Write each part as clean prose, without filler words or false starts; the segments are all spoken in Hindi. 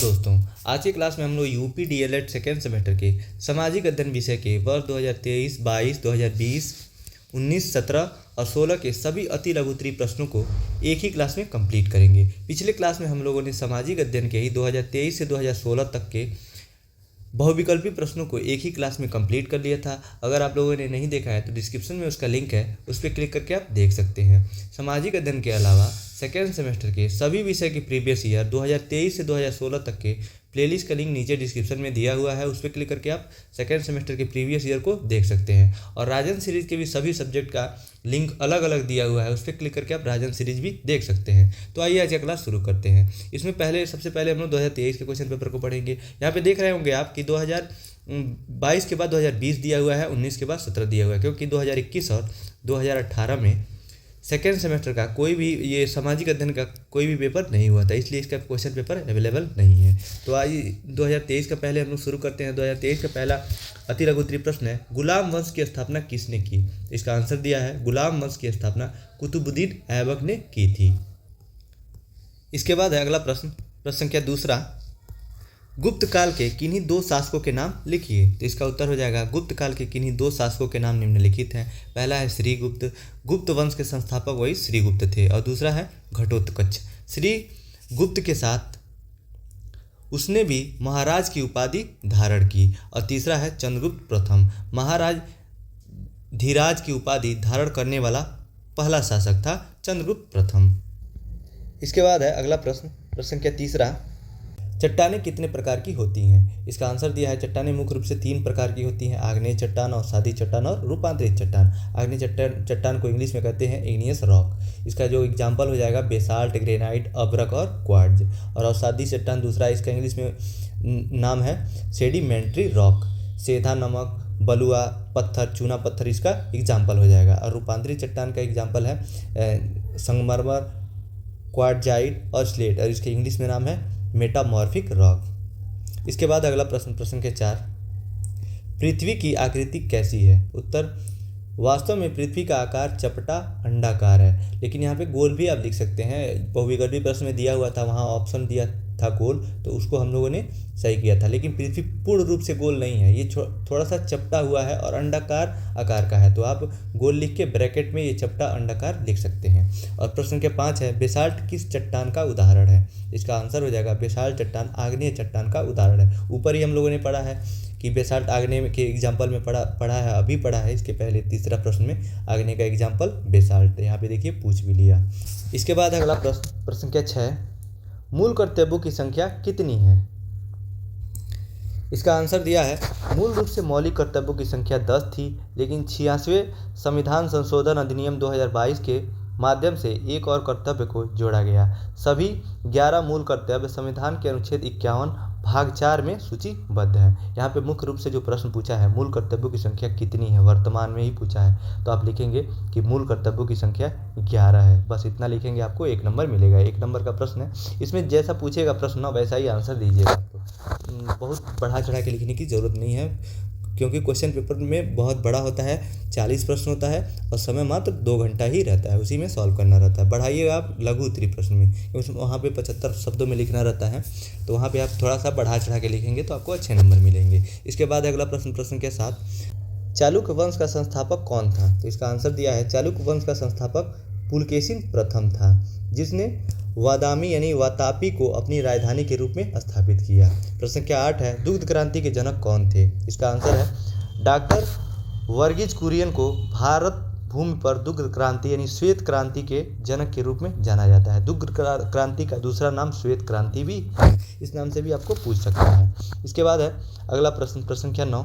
दोस्तों, आज की क्लास में हम लोग यूपी डीएलएड सेकेंड सेमेस्टर के सामाजिक अध्ययन विषय के वर्ष 2023, 22, 2020, 19, 17 और 16 के सभी अति लघु उत्तरीय प्रश्नों को एक ही क्लास में कंप्लीट करेंगे। पिछले क्लास में हम लोगों ने सामाजिक अध्ययन के ही 2023 से 2016 तक के बहुविकल्पी प्रश्नों को एक ही क्लास में कंप्लीट कर लिया था। अगर आप लोगों ने नहीं देखा है तो डिस्क्रिप्शन में उसका लिंक है, उस पर क्लिक करके आप देख सकते हैं। सामाजिक अध्ययन के अलावा सेकेंड सेमेस्टर के सभी विषय के प्रीवियस ईयर 2023 से 2016 तक के प्लेलिस्ट का लिंक नीचे डिस्क्रिप्शन में दिया हुआ है, उस पर क्लिक करके आप सेकेंड सेमेस्टर के प्रीवियस ईयर को देख सकते हैं। और राजन सीरीज के भी सभी सब्जेक्ट का लिंक अलग अलग दिया हुआ है, उस पर क्लिक करके आप राजन सीरीज भी देख सकते हैं। तो आइए आज का क्लास शुरू करते हैं। इसमें सबसे पहले हम लोग 2023 के क्वेश्चन पेपर को पढ़ेंगे। यहाँ पे देख रहे होंगे आप कि 2022 के बाद 2020 दिया हुआ है, 19 के बाद 17 दिया हुआ है, क्योंकि 2021 और 2018 में सेकेंड सेमेस्टर का कोई भी ये सामाजिक अध्ययन का कोई भी पेपर नहीं हुआ था, इसलिए इसका क्वेश्चन पेपर अवेलेबल नहीं है। तो आज 2023 का पहले हम लोग शुरू करते हैं। 2023 का पहला अति लघु उत्तरीय प्रश्न है, गुलाम वंश की स्थापना किसने की? इसका आंसर दिया है, गुलाम वंश की स्थापना कुतुबुद्दीन ऐबक ने की थी। इसके बाद है अगला प्रश्न संख्या दूसरा, गुप्त काल के किन्हीं दो शासकों के नाम लिखिए। तो इसका उत्तर हो जाएगा, गुप्त काल के किन्हीं दो शासकों के नाम निम्नलिखित हैं। पहला है श्रीगुप्त, गुप्त वंश के संस्थापक वही श्रीगुप्त थे। और दूसरा है घटोत्कच। श्रीगुप्त के साथ उसने भी महाराज की उपाधि धारण की। और तीसरा है चंद्रगुप्त प्रथम, महाराज धीराज की उपाधि धारण करने वाला पहला शासक था चंद्रगुप्त प्रथम। इसके बाद है अगला प्रश्न संख्या तीसरा, चट्टानें कितने प्रकार की होती हैं? इसका आंसर दिया है, चट्टानें मुख्य रूप से 3 प्रकार की होती हैं, आग्नेय चट्टान, अवसादी चट्टान और रूपांतरित चट्टान। आग्नेय चट्टान को इंग्लिश में कहते हैं इग्नियस रॉक। इसका जो एग्जाम्पल हो जाएगा बेसाल्ट, ग्रेनाइट, अब्रक और क्वार्ट्ज। और अवसादी चट्टान दूसरा, इसका इंग्लिश में नाम है सेडिमेंट्री रॉक। सेधा, नमक, बलुआ पत्थर, चूना पत्थर इसका एग्जाम्पल हो जाएगा। और रूपांतरित चट्टान का एग्जाम्पल है संगमरमर, क्वार्टजाइट और स्लेट, और इसके इंग्लिश में नाम है मेटामॉर्फिक रॉक। इसके बाद अगला प्रश्न संख्या 4, पृथ्वी की आकृति कैसी है? उत्तर, वास्तव में पृथ्वी का आकार चपटा अंडाकार है, लेकिन यहाँ पे गोल भी आप लिख सकते हैं। बहुविकल्पी प्रश्न में दिया हुआ था, वहाँ ऑप्शन दिया था गोल, तो उसको हम लोगों ने सही किया था। लेकिन पृथ्वी पूर्ण रूप से गोल नहीं है, ये थोड़ा सा चपटा हुआ है और अंडाकार आकार का है, तो आप गोल लिख के ब्रैकेट में ये चपटा अंडाकार लिख सकते हैं। और प्रश्न संख्या 5 है, बेसाल्ट किस चट्टान का उदाहरण है? इसका आंसर हो जाएगा, बेसाल्ट चट्टान आग्नेय चट्टान का उदाहरण है। ऊपर ही हम लोगों ने पढ़ा है कि बेसाल्ट आग्नेय के एग्जाम्पल में पढ़ा है, अभी पढ़ा है। इसके पहले तीसरा प्रश्न में आग्नेय का एग्जाम्पल बेसाल्ट, यहाँ पे देखिए पूछ भी लिया। इसके बाद अगला प्रश्न संख्या 6, मूल कर्तव्यों की संख्या कितनी है? इसका आंसर दिया है, मूल रूप से मौलिक कर्तव्यों की संख्या 10 थी, लेकिन 86वें संविधान संशोधन अधिनियम 2022 के माध्यम से एक और कर्तव्य को जोड़ा गया। सभी 11 मूल कर्तव्य संविधान के अनुच्छेद 51 भाग 4 में सूचीबद्ध है। यहाँ पे मुख्य रूप से जो प्रश्न पूछा है, मूल कर्तव्यों की संख्या कितनी है, वर्तमान में ही पूछा है, तो आप लिखेंगे कि मूल कर्तव्यों की संख्या 11 है। बस इतना लिखेंगे, आपको 1 नंबर मिलेगा। 1 नंबर का प्रश्न है, इसमें जैसा पूछेगा प्रश्न ना वैसा ही आंसर दीजिएगा। तो बहुत बढ़ा चढ़ा के लिखने की ज़रूरत नहीं है, क्योंकि क्वेश्चन पेपर में बहुत बड़ा होता है, 40 प्रश्न होता है और समय मात्र 2 घंटा ही रहता है, उसी में सॉल्व करना रहता है। बढ़ाइएगा आप लघु उत्तरीय प्रश्न में, क्योंकि वहाँ पे 75 शब्दों में लिखना रहता है, तो वहाँ पे आप थोड़ा सा बढ़ा चढ़ा के लिखेंगे तो आपको अच्छे नंबर मिलेंगे। इसके बाद अगला प्रश्न के साथ, चालुक्य वंश का संस्थापक कौन था? तो इसका आंसर दिया है, चालुक्य वंश का संस्थापक पुलकेशिन प्रथम था, जिसने वादामी यानी वातापी को अपनी राजधानी के रूप में स्थापित किया। प्रश्न संख्या 8 है, दुग्ध क्रांति के जनक कौन थे? इसका आंसर है, डॉक्टर वर्गीज कुरियन को भारत भूमि पर दुग्ध क्रांति यानी श्वेत क्रांति के जनक के रूप में जाना जाता है। दुग्ध क्रांति का दूसरा नाम श्वेत क्रांति भी है, इस नाम से भी आपको पूछ सकता है। इसके बाद है अगला प्रश्न संख्या 9,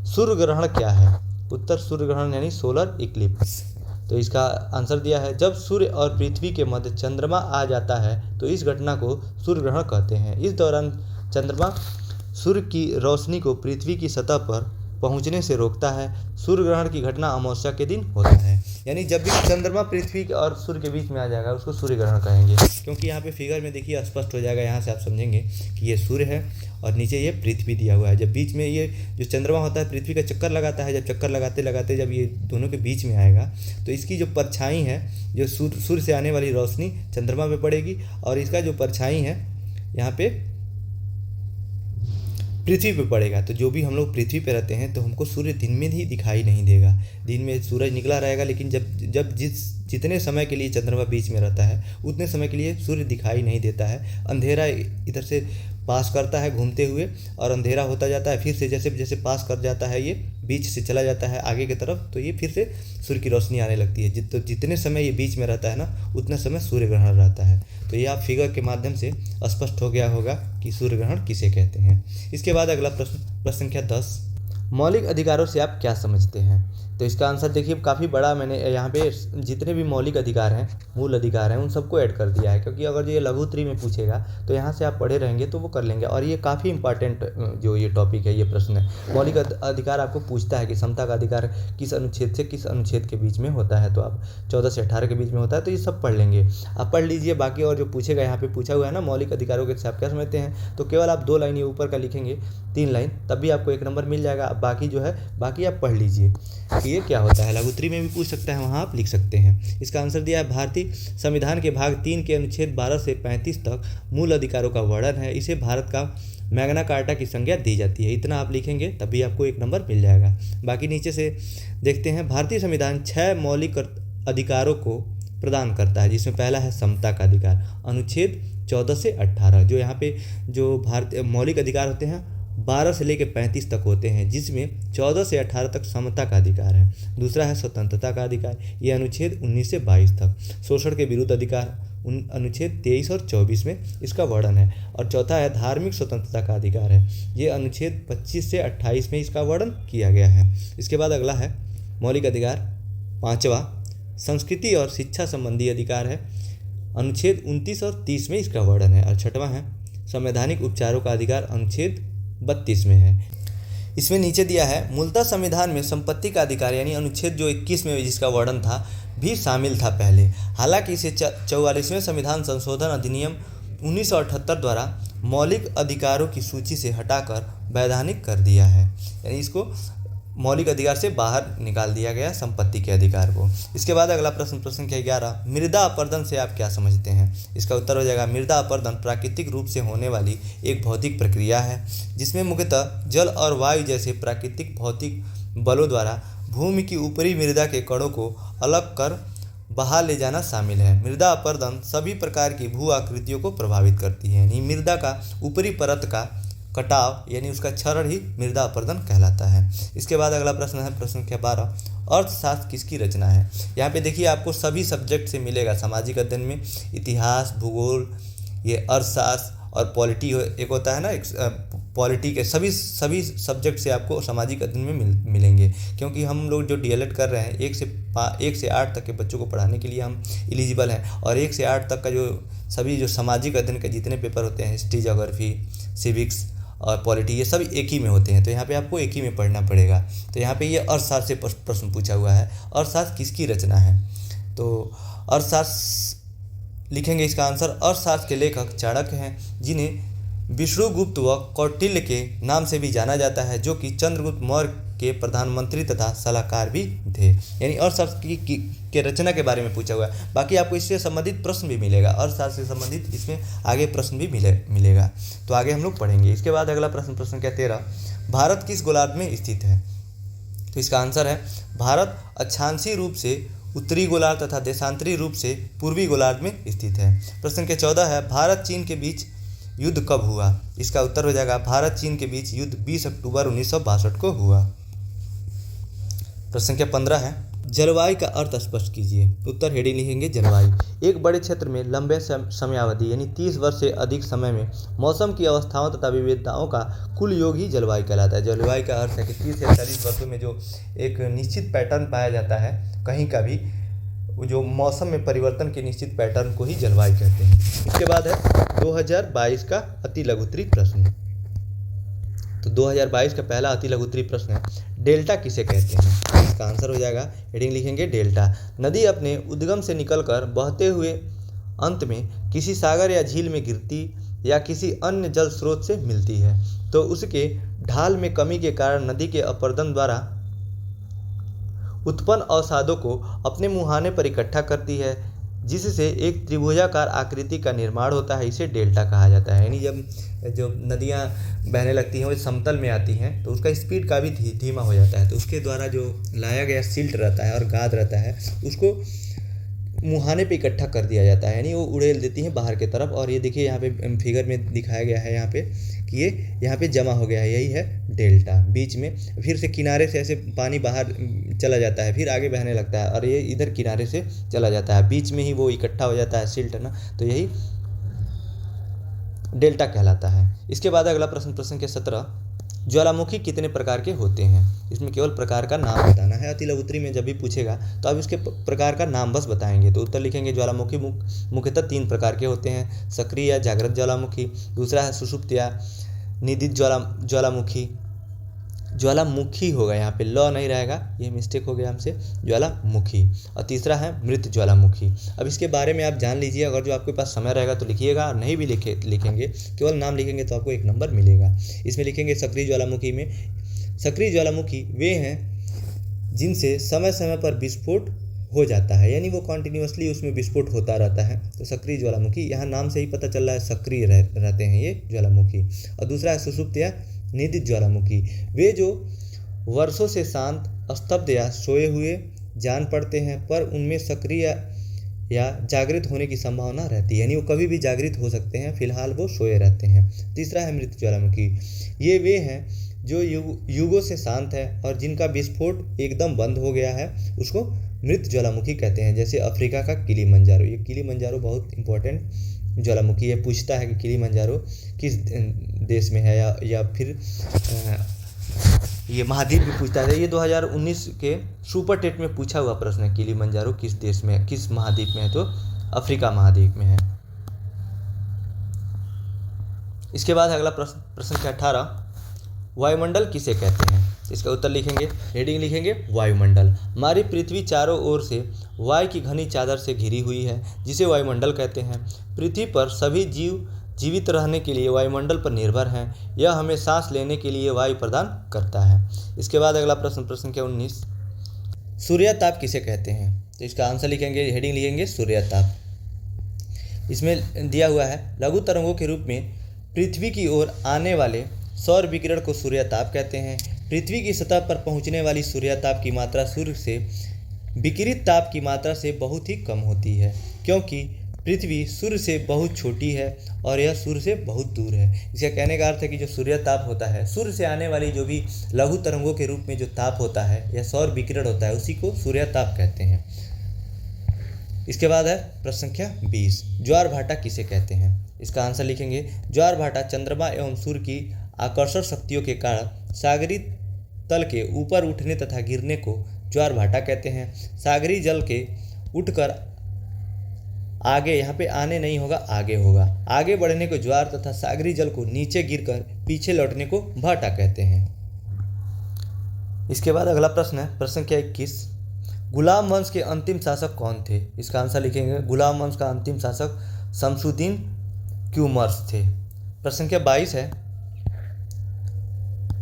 सूर्य ग्रहण क्या है? उत्तर, सूर्य ग्रहण यानी सोलर इक्लिप्स। तो इसका आंसर दिया है, जब सूर्य और पृथ्वी के मध्य चंद्रमा आ जाता है तो इस घटना को सूर्य ग्रहण कहते हैं। इस दौरान चंद्रमा सूर्य की रोशनी को पृथ्वी की सतह पर पहुंचने से रोकता है। सूर्य ग्रहण की घटना अमावस्या के दिन होता है, यानी जब भी चंद्रमा पृथ्वी और सूर्य के बीच में आ जाएगा उसको सूर्य ग्रहण कहेंगे। क्योंकि यहाँ पे फिगर में देखिए स्पष्ट हो जाएगा, यहाँ से आप समझेंगे कि ये सूर्य है और नीचे ये पृथ्वी दिया हुआ है। जब बीच में ये जो चंद्रमा होता है पृथ्वी का चक्कर लगाता है, जब चक्कर लगाते लगाते जब ये दोनों के बीच में आएगा तो इसकी जो परछाई है, जो सूर्य से आने वाली रोशनी चंद्रमा पे पड़ेगी और इसका जो परछाई है यहाँ पे पृथ्वी पे पड़ेगा। तो जो भी हम लोग पृथ्वी पे रहते हैं तो हमको सूर्य दिन में ही दिखाई नहीं देगा। दिन में सूरज निकला रहेगा, लेकिन जब जितने समय के लिए चंद्रमा बीच में रहता है उतने समय के लिए सूर्य दिखाई नहीं देता है। अंधेरा इधर से पास करता है घूमते हुए और अंधेरा होता जाता है, फिर से जैसे जैसे पास कर जाता है ये बीच से चला जाता है आगे की तरफ, तो ये फिर से सूर्य की रोशनी आने लगती है। जितने समय ये बीच में रहता है ना उतना समय सूर्य ग्रहण रहता है। तो ये आप फिगर के माध्यम से स्पष्ट हो गया होगा कि सूर्य ग्रहण किसे कहते हैं। इसके बाद अगला प्रश्न संख्या 10, मौलिक अधिकारों से आप क्या समझते हैं। तो इसका आंसर देखिए काफ़ी बड़ा, मैंने यहाँ पे जितने भी मौलिक अधिकार हैं, मूल अधिकार हैं, उन सबको ऐड कर दिया है, क्योंकि अगर ये लघु उत्तरी में पूछेगा तो यहाँ से आप पढ़े रहेंगे तो वो कर लेंगे। और ये काफ़ी इंपॉर्टेंट जो ये टॉपिक है, ये प्रश्न है। मौलिक अधिकार आपको पूछता है कि समता का अधिकार किस अनुच्छेद से किस अनुच्छेद के बीच में होता है, तो आप 14 से 18 के बीच में होता है, तो ये सब पढ़ लेंगे। आप पढ़ लीजिए बाकी, और जो पूछेगा यहाँ पे पूछा हुआ है ना मौलिक अधिकारों के आप क्या समझते हैं, तो केवल आप 2 लाइन ये ऊपर का लिखेंगे, 3 लाइन, तब भी आपको 1 नंबर मिल जाएगा। बाकी जो है बाकी आप पढ़ लीजिए कि ये क्या होता है। लघु उत्तरी में भी पूछ सकता है, वहाँ आप लिख सकते हैं। इसका आंसर दिया है भारतीय संविधान के भाग 3 के अनुच्छेद 12 से 35 तक मूल अधिकारों का वर्णन है। इसे भारत का मैग्ना कार्टा की संज्ञा दी जाती है। इतना आप लिखेंगे तभी आपको 1 नंबर मिल जाएगा। बाकी नीचे से देखते हैं, भारतीय संविधान 6 मौलिक अधिकारों को प्रदान करता है, जिसमें पहला है समता का अधिकार, अनुच्छेद 14 से 18। जो यहाँ पे जो भारतीय मौलिक अधिकार होते हैं 12 से लेकर 35 तक होते हैं, जिसमें 14 से 18 तक समता का अधिकार है। दूसरा है स्वतंत्रता का अधिकार, ये अनुच्छेद 19 से 22 तक। शोषण के विरुद्ध अधिकार अनुच्छेद 23 और 24 में इसका वर्णन है। और चौथा है धार्मिक स्वतंत्रता का अधिकार है, ये अनुच्छेद 25 से 28 में इसका वर्णन किया गया है। इसके बाद अगला है मौलिक अधिकार 5वां, संस्कृति और शिक्षा संबंधी अधिकार है, अनुच्छेद 29 और 30 में इसका वर्णन है। और 6वां है संवैधानिक उपचारों का अधिकार, अनुच्छेद 32 में है। इसमें नीचे दिया है मूलतः संविधान में संपत्ति का अधिकार यानी अनुच्छेद जो 21 में जिसका वर्णन था भी शामिल था पहले, हालांकि इसे 44वें संविधान संशोधन अधिनियम 1978 द्वारा मौलिक अधिकारों की सूची से हटाकर वैधानिक कर दिया है, यानी इसको मौलिक अधिकार से बाहर निकाल दिया गया संपत्ति के अधिकार को। इसके बाद अगला प्रश्न संख्या 11, मृदा अपरदन से आप क्या समझते हैं। इसका उत्तर हो जाएगा मृदा अपरदन प्राकृतिक रूप से होने वाली एक भौतिक प्रक्रिया है, जिसमें मुख्यतः जल और वायु जैसे प्राकृतिक भौतिक बलों द्वारा भूमि की ऊपरी मृदा के कणों को अलग कर बहा ले जाना शामिल है। मृदा अपरदन सभी प्रकार की भू आकृतियों को प्रभावित करती है, यानी मृदा का ऊपरी परत का कटाव यानी उसका क्षरण ही मृदा अपरदन कहलाता है। इसके बाद अगला प्रश्न है प्रश्न संख्या 12, अर्थशास्त्र किसकी रचना है। यहाँ पे देखिए आपको सभी सब्जेक्ट से मिलेगा, सामाजिक अध्ययन में इतिहास, भूगोल, ये अर्थशास्त्र और पॉलिटी एक होता है ना, एक पॉलिटी के सभी सब्जेक्ट से आपको सामाजिक अध्ययन में मिलेंगे। क्योंकि हम लोग जो डीएलएड कर रहे हैं 1 से 8 तक के बच्चों को पढ़ाने के लिए हम एलिजिबल हैं, और 1 से 8 तक का जो सभी जो सामाजिक अध्ययन के जितने पेपर होते हैं, हिस्ट्री, ज्योग्राफी, सिविक्स और पॉलिटी, ये सभी एक ही में होते हैं। तो यहाँ पे आपको एक ही में पढ़ना पड़ेगा। तो यहाँ पे ये अर्थशास्त्र से प्रश्न पूछा हुआ है, अर्थशास्त्र किसकी रचना है। तो अर्थशास्त्र लिखेंगे, इसका आंसर अर्थशास्त्र के लेखक चाणक्य हैं, जिन्हें विष्णुगुप्त व कौटिल्य के नाम से भी जाना जाता है, जो कि चंद्रगुप्त मौर्य के प्रधानमंत्री तथा सलाहकार भी थे। यानी अर्थशास्त्र के रचना के बारे में पूछा हुआ है। बाकी आपको इससे संबंधित प्रश्न भी मिलेगा, अर्थशास्त्र से संबंधित इसमें आगे प्रश्न भी मिलेगा। तो आगे हम लोग पढ़ेंगे। इसके बाद अगला प्रश्न क्या 13, भारत किस गोलार्ध में स्थित है। तो इसका आंसर है भारत अक्षांशीय रूप से उत्तरी गोलार्ध तथा देशांतरी रूप से पूर्वी गोलार्ध में स्थित है। प्रश्न के 14 है, भारत चीन के बीच युद्ध कब हुआ। इसका उत्तर हो जाएगा भारत चीन के बीच युद्ध 20 अक्टूबर 1962 को हुआ। प्रश्न संख्या 15 है, जलवायु का अर्थ स्पष्ट कीजिए। उत्तर हेडिंग लिखेंगे जलवायु, एक बड़े क्षेत्र में लंबे समयावधि यानी 30 वर्ष से अधिक समय में मौसम की अवस्थाओं तथा विविधताओं का कुल योग ही जलवायु कहलाता है। जलवायु का अर्थ है कि 30 से 40 वर्षों में जो एक निश्चित पैटर्न पाया जाता है कहीं का भी, जो मौसम में परिवर्तन के निश्चित पैटर्न को ही जलवायु कहते हैं। इसके बाद है 2022 का अति लघुत्तरी प्रश्न। तो 2022 का पहला अति लघुत्तरी प्रश्न है, डेल्टा किसे कहते हैं। इसका आंसर हो जाएगा, हेडिंग लिखेंगे डेल्टा, नदी अपने उद्गम से निकलकर बहते हुए अंत में किसी सागर या झील में गिरती या किसी अन्य जल स्रोत से मिलती है, तो उसके ढाल में कमी के कारण नदी के अपरदन द्वारा उत्पन्न अवसादों को अपने मुहाने पर इकट्ठा करती है। जिससे एक त्रिभुजाकार आकृति का निर्माण होता है, इसे डेल्टा कहा जाता है। यानी जब जो नदियाँ बहने लगती हैं वो समतल में आती हैं तो उसका स्पीड का भी धीमा हो जाता है, तो उसके द्वारा जो लाया गया सिल्ट रहता है और गाद रहता है उसको मुहाने पे इकट्ठा कर दिया जाता है, यानी वो उड़ेल देती हैं बाहर की तरफ। और ये देखिए यहाँ पे फिगर में दिखाया गया है यहाँ पे कि ये यहाँ पे जमा हो गया है, यही है डेल्टा। बीच में फिर से किनारे से ऐसे पानी बाहर चला जाता है, फिर आगे बहने लगता है और ये इधर किनारे से चला जाता है, बीच में ही वो इकट्ठा हो जाता है सिल्ट ना, तो यही डेल्टा कहलाता है। इसके बाद अगला प्रश्न संख्या 17, ज्वालामुखी कितने प्रकार के होते हैं? इसमें केवल प्रकार का नाम बताना है। अति लघु उत्तरी में जब भी पूछेगा तो आप इसके प्रकार का नाम बस बताएंगे। तो उत्तर लिखेंगे ज्वालामुखी मुख्यतः 3 प्रकार के होते हैं, सक्रिय या जागृत ज्वालामुखी, दूसरा है सुषुप्त या निदित ज्वालामुखी, ज्वालामुखी होगा, यहाँ पे ल नहीं रहेगा, ये मिस्टेक हो गया हमसे, ज्वालामुखी, और तीसरा है मृत ज्वालामुखी। अब इसके बारे में आप जान लीजिए, अगर जो आपके पास समय रहेगा तो लिखिएगा, नहीं भी लिखेंगे, केवल नाम लिखेंगे तो आपको 1 नंबर मिलेगा। इसमें लिखेंगे सक्रिय ज्वालामुखी में, सक्रिय ज्वालामुखी वे हैं जिनसे समय समय पर विस्फोट हो जाता है, यानी वो कॉन्टिन्यूसली उसमें विस्फोट होता रहता है, तो सक्रिय ज्वालामुखी, यहाँ नाम से ही पता चल रहा है सक्रिय रहते हैं ये ज्वालामुखी। और दूसरा है सुषुप्त या निदित ज्वालामुखी, वे जो वर्षों से शांत, स्तब्ध या सोए हुए जान पड़ते हैं पर उनमें सक्रिय या जागृत होने की संभावना रहती है, यानी वो कभी भी जागृत हो सकते हैं, फिलहाल वो सोए रहते हैं। तीसरा है मृत ज्वालामुखी, ये वे हैं जो युगों से शांत है और जिनका विस्फोट एकदम बंद हो गया है, उसको मृत ज्वालामुखी कहते हैं। जैसे अफ्रीका का किलिमंजारो, ये किलिमंजारो बहुत इंपॉर्टेंट ज्वालामुखी है, पूछता है कि किलिमंजारो किस देश में है, या फिर ये महाद्वीप भी पूछता है। ये 2019 के सुपर टेट में पूछा हुआ प्रश्न है, किलिमंजारो किस देश में, किस महाद्वीप में है, तो अफ्रीका महाद्वीप में है। इसके बाद अगला प्रश्न संख्या 18, वायुमंडल किसे कहते हैं? इसका उत्तर लिखेंगे, हेडिंग लिखेंगे वायुमंडल। हमारी पृथ्वी चारों ओर से वायु की घनी चादर से घिरी हुई है, जिसे वायुमंडल कहते हैं। पृथ्वी पर सभी जीव जीवित रहने के लिए वायुमंडल पर निर्भर हैं, यह हमें सांस लेने के लिए वायु प्रदान करता है। इसके बाद अगला प्रश्न संख्या 19, सूर्यताप किसे कहते हैं? तो इसका आंसर लिखेंगे, हेडिंग लिखेंगे सूर्यताप। इसमें दिया हुआ है, लघु तरंगों के रूप में पृथ्वी की ओर आने वाले सौर विकिरण को सूर्यताप कहते हैं। पृथ्वी की सतह पर पहुंचने वाली सूर्यताप की मात्रा सूर्य से विकिरित ताप की मात्रा से बहुत ही कम होती है, क्योंकि पृथ्वी सूर्य से बहुत छोटी है और यह सूर्य से बहुत दूर है। इसका कहने का अर्थ है कि जो सूर्यताप होता है, सूर्य से आने वाली जो भी लघु तरंगों के रूप में जो ताप होता है या सौर विकिरण होता है, उसी को सूर्यताप कहते हैं। इसके बाद है प्रश्न संख्या 20, ज्वार भाटा किसे कहते हैं? इसका आंसर लिखेंगे, ज्वार भाटा चंद्रमा एवं सूर्य की आकर्षण शक्तियों के कारण सागरी तल के ऊपर उठने तथा गिरने को ज्वार भाटा कहते हैं। सागरी जल के उठकर आगे, यहाँ पे आने नहीं होगा, आगे होगा, आगे बढ़ने को ज्वार तथा सागरी जल को नीचे गिरकर पीछे लौटने को भाटा कहते हैं। इसके बाद अगला प्रश्न है प्रश्न संख्या 21, गुलाम वंश के अंतिम शासक कौन थे? इसका आंसर लिखेंगे, गुलाम वंश का अंतिम शासक शमसुद्दीन क्यूमर्स थे। प्रश्न संख्या 22 है,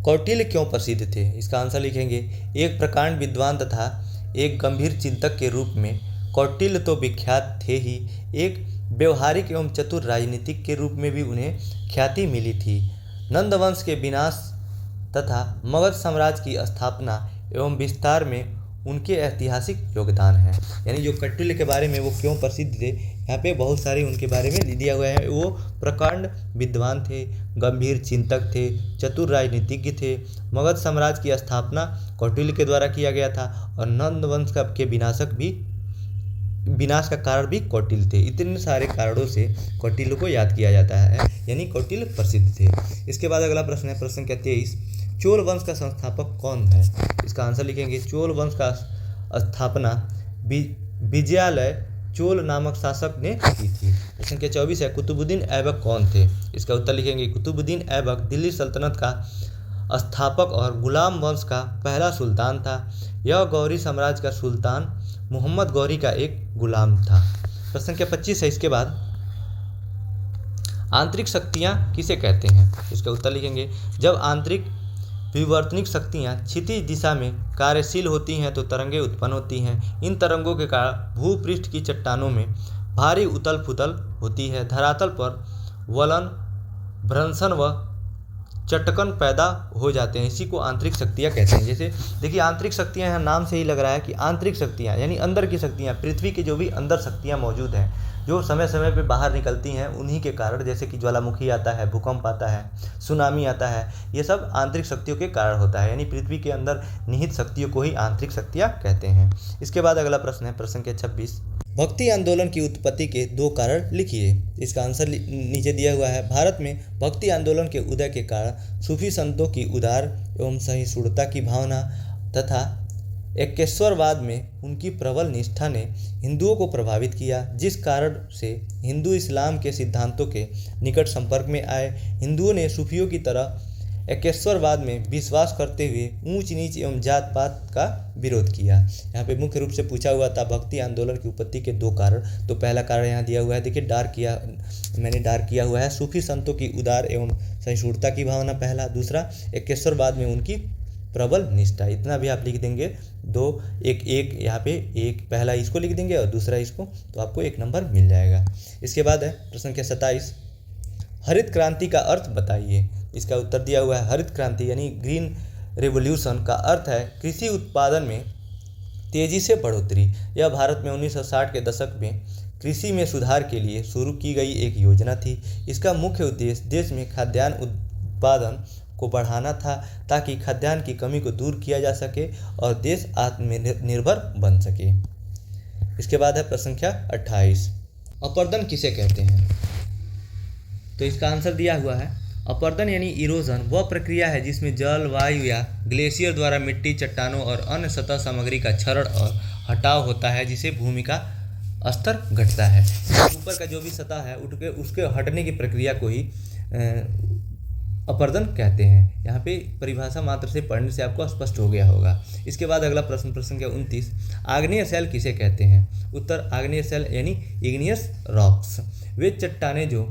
कौटिल्य क्यों प्रसिद्ध थे? इसका आंसर लिखेंगे, एक प्रकांड विद्वान तथा एक गंभीर चिंतक के रूप में कौटिल्य तो विख्यात थे ही, एक व्यवहारिक एवं चतुर राजनीतिक के रूप में भी उन्हें ख्याति मिली थी। नंदवंश के विनाश तथा मगध साम्राज्य की स्थापना एवं विस्तार में उनके ऐतिहासिक योगदान है। यानी जो कौटिल्य के बारे में वो क्यों प्रसिद्ध थे, यहाँ पे बहुत सारे उनके बारे में दिया हुआ है। वो प्रकांड विद्वान थे, गंभीर चिंतक थे, चतुर राजनीतिज्ञ थे, मगध साम्राज्य की स्थापना कौटिल्य के द्वारा किया गया था और नंदवंश के विनाश का कारण भी कौटिल्य थे। इतने सारे कारणों से कौटिल्य को याद किया जाता है, यानी कौटिल्य प्रसिद्ध थे। इसके बाद अगला प्रश्न है प्रश्न संख्या 23, चोल वंश का संस्थापक कौन है? इसका आंसर लिखेंगे, चोल वंश का स्थापना विजयालय चोल नामक शासक ने की थी। प्रश्न संख्या 24 है, कुतुबुद्दीन ऐबक कौन थे? इसका उत्तर लिखेंगे, कुतुबुद्दीन ऐबक दिल्ली सल्तनत का स्थापक और गुलाम वंश का पहला सुल्तान था। यह गौरी साम्राज्य का सुल्तान मोहम्मद गौरी का एक गुलाम था। प्रश्न संख्या 25 है, इसके बाद आंतरिक शक्तियाँ किसे कहते हैं? इसका उत्तर लिखेंगे, जब आंतरिक विवर्तनिक शक्तियाँ क्षितिज दिशा में कार्यशील होती हैं तो तरंगें उत्पन्न होती हैं। इन तरंगों के कारण भूपृष्ठ की चट्टानों में भारी उथल पुथल होती है। धरातल पर वलन, भ्रंशन व चटकन पैदा हो जाते हैं। इसी को आंतरिक शक्तियाँ कहते हैं। जैसे देखिए, आंतरिक शक्तियाँ, यहाँ नाम से ही लग रहा है कि आंतरिक शक्तियाँ यानी अंदर की शक्तियाँ, पृथ्वी के जो भी अंदर शक्तियाँ मौजूद हैं, जो समय समय पे बाहर निकलती हैं, उन्हीं के कारण, जैसे कि ज्वालामुखी आता है, भूकंप आता है, सुनामी आता है, ये सब आंतरिक शक्तियों के कारण होता है। यानी पृथ्वी के अंदर निहित शक्तियों को ही आंतरिक शक्तियाँ कहते हैं। इसके बाद अगला प्रश्न है, प्रश्न के 26, भक्ति आंदोलन की उत्पत्ति के 2 कारण लिखिए। इसका आंसर नीचे दिया हुआ है। भारत में भक्ति आंदोलन के उदय के कारण सूफी संतों की उदार एवं सहिष्णुता की भावना तथा एकेश्वरवाद में उनकी प्रबल निष्ठा ने हिंदुओं को प्रभावित किया, जिस कारण से हिंदू इस्लाम के सिद्धांतों के निकट संपर्क में आए। हिंदुओं ने सूफियों की तरह एकेश्वरवाद में विश्वास करते हुए ऊंच नीच एवं जात पात का विरोध किया। यहाँ पे मुख्य रूप से पूछा हुआ था भक्ति आंदोलन की उत्पत्ति के 2 कारण। तो पहला कारण यहाँ दिया हुआ है, देखिए मैंने डार्क किया हुआ है, सूफी संतों की उदार एवं सहिष्णुता की भावना पहला। दूसरा, एकेश्वरवाद में उनकी प्रबल निष्ठा। इतना भी आप लिख देंगे, 2 1 1 यहाँ पे एक पहला इसको लिख देंगे और दूसरा इसको, तो आपको 1 नंबर मिल जाएगा। इसके बाद है प्रश्न के 27, हरित क्रांति का अर्थ बताइए। इसका उत्तर दिया हुआ है, हरित क्रांति यानी ग्रीन रेवोल्यूशन का अर्थ है कृषि उत्पादन में तेजी से बढ़ोतरी। यह भारत में 1960 के दशक में कृषि में सुधार के लिए शुरू की गई एक योजना थी। इसका मुख्य उद्देश्य देश में खाद्यान्न उत्पादन को बढ़ाना था, ताकि खाद्यान्न की कमी को दूर किया जा सके और देश आत्मनिर्भर बन सके। इसके बाद है प्रश्न संख्या 28, अपरदन किसे कहते हैं। तो इसका आंसर दिया हुआ है, अपरदन यानी इरोजन वह प्रक्रिया है जिसमें जल, वायु या ग्लेशियर द्वारा मिट्टी, चट्टानों और अन्य सतह सामग्री का क्षरण और हटाव होता है, जिसे भूमि का स्तर घटता है। ऊपर का जो भी सतह है उसके हटने की प्रक्रिया को ही अपरदन कहते हैं। यहाँ पे परिभाषा मात्र से पढ़ने से आपको स्पष्ट हो गया होगा। इसके बाद अगला प्रश्न संख्या 29, आग्नेय शैल किसे कहते हैं। उत्तर, आग्नेय शैल यानी इग्नियस रॉक्स वे चट्टानें जो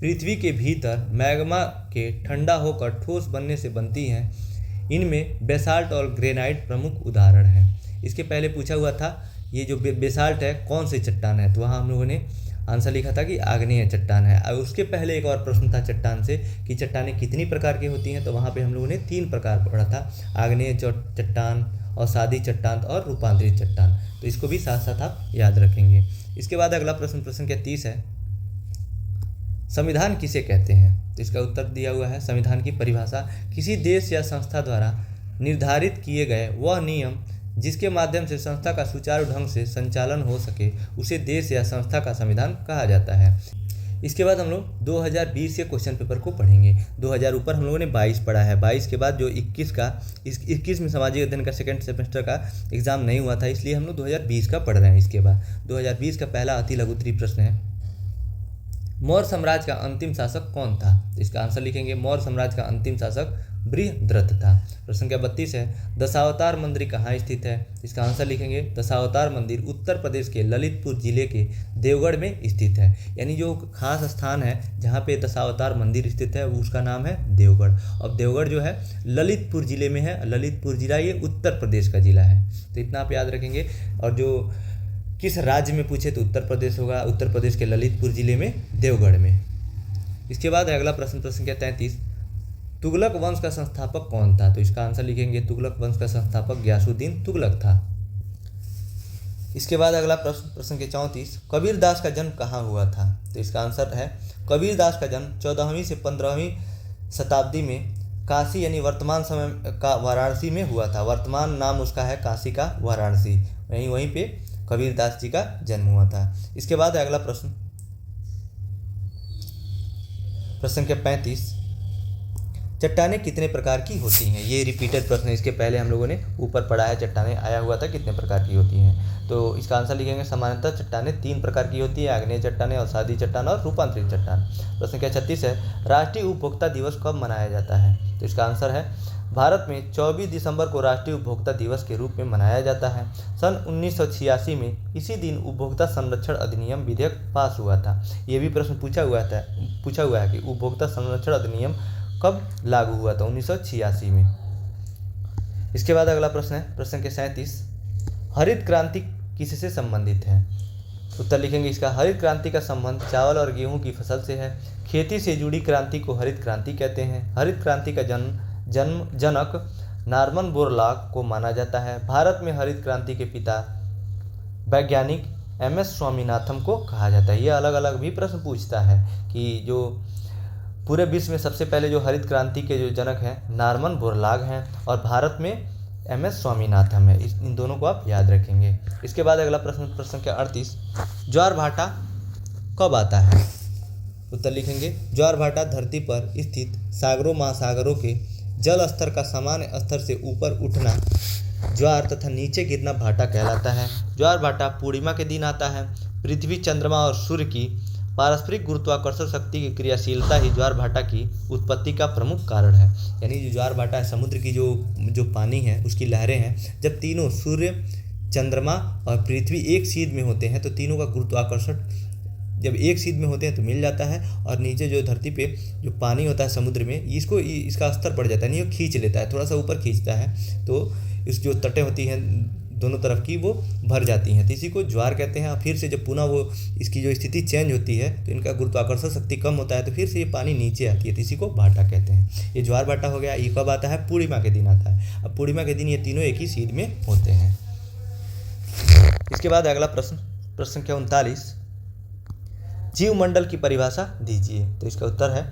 पृथ्वी के भीतर मैग्मा के ठंडा होकर ठोस बनने से बनती हैं। इनमें बेसाल्ट और ग्रेनाइट प्रमुख उदाहरण हैं। इसके पहले पूछा हुआ था ये जो बेसाल्ट है कौन सी चट्टान है, तो वहाँ हम लोगों ने आंसर लिखा था कि आग्नेय चट्टान है। और उसके पहले एक और प्रश्न था चट्टान से कि चट्टानें कितनी प्रकार की होती हैं, तो वहाँ पे हम लोगों ने 3 प्रकार पढ़ा था, आग्नेय चट्टान, अवसादी चट्टान और रूपांतरित चट्टान। तो इसको भी साथ साथ आप याद रखेंगे। इसके बाद अगला प्रश्न क्या 30 है, संविधान किसे कहते हैं। तो इसका उत्तर दिया हुआ है, संविधान की परिभाषा किसी देश या संस्था द्वारा निर्धारित किए गए वह नियम जिसके माध्यम से संस्था का सुचारू ढंग से संचालन हो सके, उसे देश या संस्था का संविधान कहा जाता है। इसके बाद हम लोग 2020 के क्वेश्चन पेपर को पढ़ेंगे। 2000 ऊपर हम लोगों ने 22 पढ़ा है। 22 के बाद जो 21 में सामाजिक अध्ययन का सेकंड सेमेस्टर का एग्जाम नहीं हुआ था, इसलिए हम लोग 2020 का पढ़ रहे हैं। इसके बाद 2020 का पहला अति लघु उत्तरीय प्रश्न है, मौर्य साम्राज्य का अंतिम शासक कौन था। तो इसका आंसर लिखेंगे, मौर्य साम्राज्य का अंतिम शासक बृहद्रथ था। प्रश्न संख्या 32 है, दशावतार मंदिर कहाँ स्थित है। इसका आंसर लिखेंगे, दशावतार मंदिर उत्तर प्रदेश के ललितपुर जिले के देवगढ़ में स्थित है। यानी जो खास स्थान है जहाँ पे दशावतार मंदिर स्थित है उसका नाम है देवगढ़। और देवगढ़ जो है ललितपुर जिले में है। ललितपुर जिला ये उत्तर प्रदेश का जिला है, तो इतना आप याद रखेंगे। और जो किस राज्य में पूछे तो उत्तर प्रदेश होगा, उत्तर प्रदेश के ललितपुर जिले में, देवगढ़ में। इसके बाद अगला प्रश्न संख्या 33, तुगलक वंश का संस्थापक कौन था। तो इसका आंसर लिखेंगे, तुगलक वंश का संस्थापक गयासुद्दीन तुगलक था। इसके बाद अगला प्रश्न संख्या 34, कबीरदास का जन्म कहाँ हुआ था। तो इसका आंसर है, कबीरदास का जन्म 14वीं से 15वीं शताब्दी में काशी यानी वर्तमान समय का वाराणसी में हुआ था। वर्तमान नाम उसका है काशी का वाराणसी, वहीं पे कबीरदास जी का जन्म हुआ था। इसके बाद अगला प्रश्न संख्या 35, चट्टानें कितने प्रकार की होती हैं। ये रिपीटेड प्रश्न है, इसके पहले हम लोगों ने ऊपर पढ़ा है, चट्टानें आया हुआ था कितने प्रकार की होती हैं। तो इसका आंसर लिखेंगे, सामान्यतः चट्टानें 3 प्रकार की होती है, आग्नेय चट्टानें, अवसादी चट्टान और रूपांतरित चट्टान। प्रश्न संख्या 36 है, राष्ट्रीय उपभोक्ता दिवस कब मनाया जाता है। तो इसका आंसर है, भारत में 24 दिसंबर को राष्ट्रीय उपभोक्ता दिवस के रूप में मनाया जाता है। सन 1986 में इसी दिन उपभोक्ता संरक्षण अधिनियम विधेयक पास हुआ था। ये भी प्रश्न पूछा हुआ है कि उपभोक्ता संरक्षण अधिनियम कब लागू हुआ था, 1986 में। इसके बाद अगला प्रश्न है, प्रश्न संख्या 37, हरित क्रांति किससे संबंधित है। उत्तर लिखेंगे इसका। हरित क्रांति का संबंध चावल और गेहूं की फसल से है। खेती से जुड़ी क्रांति को हरित क्रांति कहते हैं। हरित क्रांति का जनक नॉर्मन बोरलॉग को माना जाता है। भारत में हरित क्रांति के पिता वैज्ञानिक MS स्वामीनाथन को कहा जाता है। ये अलग अलग भी प्रश्न पूछता है कि जो पूरे विश्व में सबसे पहले जो हरित क्रांति के जो जनक हैं नॉर्मन बोरलॉग हैं और भारत में MS स्वामीनाथन है। इन दोनों को आप याद रखेंगे। इसके बाद अगला प्रश्न संख्या 38, ज्वार भाटा कब आता है? उत्तर लिखेंगे ज्वार भाटा धरती पर स्थित सागरों महासागरों के जल स्तर का सामान्य स्तर से ऊपर उठना ज्वार तथा नीचे गिरना भाटा कहलाता है। ज्वार भाटा पूर्णिमा के दिन आता है। पृथ्वी, चंद्रमा और सूर्य की पारस्परिक गुरुत्वाकर्षण शक्ति की क्रियाशीलता ही ज्वार भाटा की उत्पत्ति का प्रमुख कारण है। यानी जो ज्वार भाटा है, समुद्र की जो पानी है उसकी लहरें हैं, जब तीनों सूर्य, चंद्रमा और पृथ्वी एक सीध में होते हैं तो तीनों का गुरुत्वाकर्षण जब एक सीध में होते हैं तो मिल जाता है और नीचे जो धरती पे जो पानी होता है समुद्र में इसका स्तर बढ़ जाता है, नहीं वो खींच लेता है, थोड़ा सा ऊपर खींचता है तो इस जो तटें होती हैं दोनों तरफ की वो भर जाती हैं, तो इसी को ज्वार कहते हैं। और फिर से जब पुनः वो इसकी जो स्थिति चेंज होती है तो इनका गुरुत्वाकर्षण शक्ति कम होता है तो फिर से ये पानी नीचे आती है, तो इसी को भाटा कहते हैं। ये ज्वार भाटा हो गया। ये कब आता है? पूर्णिमा के दिन आता है। अब पूर्णिमा के दिन ये तीनों एक ही सीध में होते हैं। इसके बाद अगला प्रश्न संख्या 39, जीवमंडल की परिभाषा दीजिए। तो इसका उत्तर है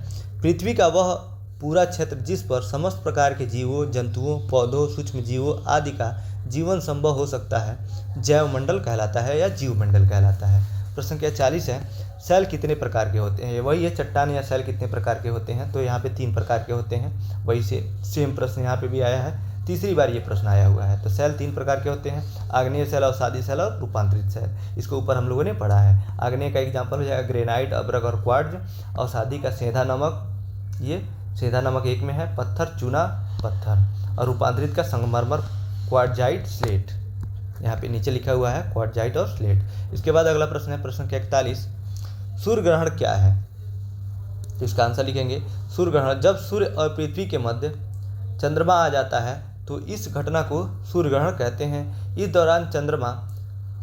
पृथ्वी का वह पूरा क्षेत्र जिस पर समस्त प्रकार के जीवों, जंतुओं, पौधों, सूक्ष्म जीवों आदि का जीवन संभव हो सकता है जैवमंडल कहलाता है या जीवमंडल कहलाता है। प्रश्न संख्या 40 है, सेल कितने प्रकार के होते हैं? वही है, चट्टान या सेल कितने प्रकार के होते हैं? तो यहाँ पे 3 प्रकार के होते हैं। वही से सेम प्रश्न यहाँ पे भी आया है, तीसरी बार ये प्रश्न आया हुआ है। तो सेल 3 प्रकार के होते हैं, आग्नेय सेल, अवसादी सेल और रूपांतरित सेल। इसको ऊपर हम लोगों ने पढ़ा है। आग्नेय का एग्जाम्पल हो जाएगा ग्रेनाइट, अब्रक और क्वार्ट्ज। अवसादी का सेंधा नमक, ये सेंधा नमक एक में है, पत्थर, चूना, पत्थर। और रूपांतरित का संगमरमर, क्वार्टजाइट, स्लेट। यहाँ पे नीचे लिखा हुआ है क्वार्टजाइट और स्लेट। इसके बाद अगला प्रश्न है प्रश्न संख्या 41, सूर्य ग्रहण क्या है? तो इसका आंसर लिखेंगे सूर्य ग्रहण, जब सूर्य और पृथ्वी के मध्य चंद्रमा आ जाता है तो इस घटना को सूर्य ग्रहण कहते हैं। इस दौरान चंद्रमा